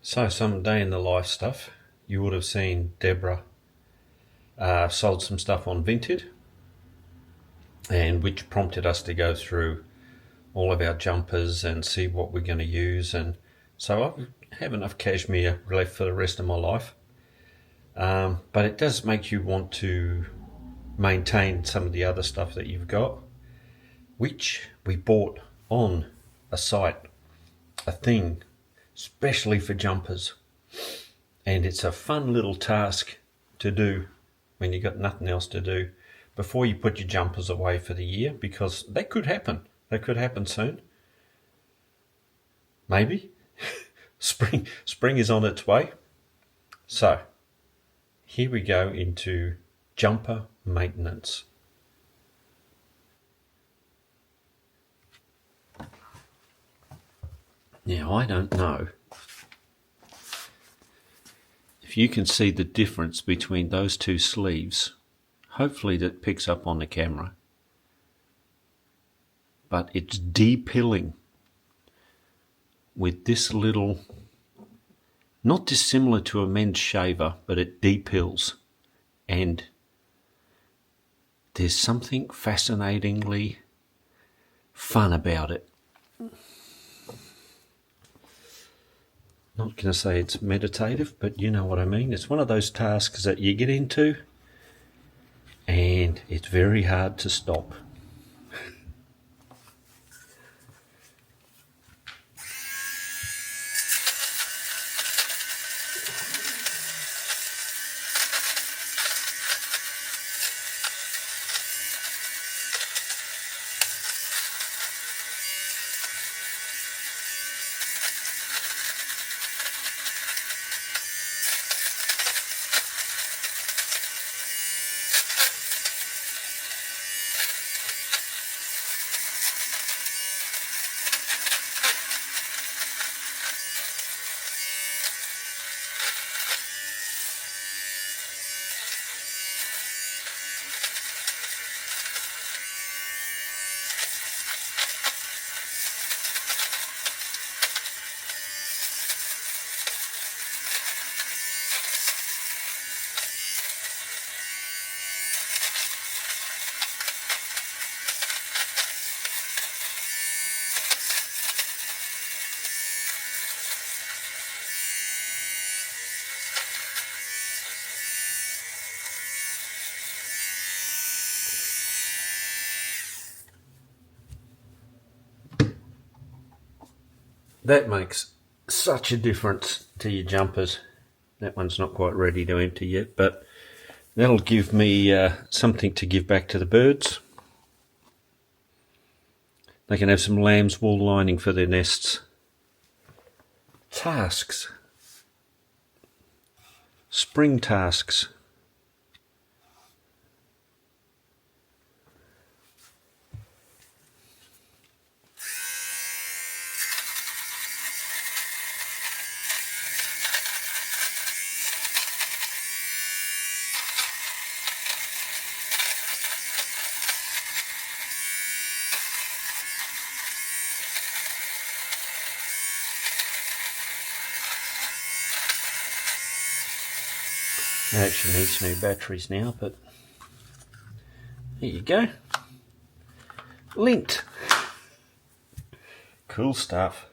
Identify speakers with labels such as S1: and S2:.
S1: So some day in the life stuff, you would have seen Deborah sold some stuff on Vinted, and which prompted us to go through all of our jumpers and see what we're going to use. And so I have enough cashmere left for the rest of my life, but it does make you want to maintain some of the other stuff that you've got, which we bought on a site, a thing especially for jumpers. And it's a fun little task to do when you've got nothing else to do before you put your jumpers away for the year, because that could happen. That could happen soon. Maybe. Spring is on its way. So here we go into jumper maintenance. Now, I don't know if you can see the difference between those two sleeves. Hopefully that picks up on the camera. But it's de-pilling with this little, not dissimilar to a men's shaver, but it de-pills. And there's something fascinatingly fun about it. Not going to say it's meditative, but you know what I mean. It's one of those tasks that you get into and it's very hard to stop. That makes such a difference to your jumpers. That one's not quite ready to empty yet, but that'll give me something to give back to the birds. They can have some lamb's wool lining for their nests. Tasks. Spring tasks. It actually needs new batteries now, but there you go. Linked. Cool stuff.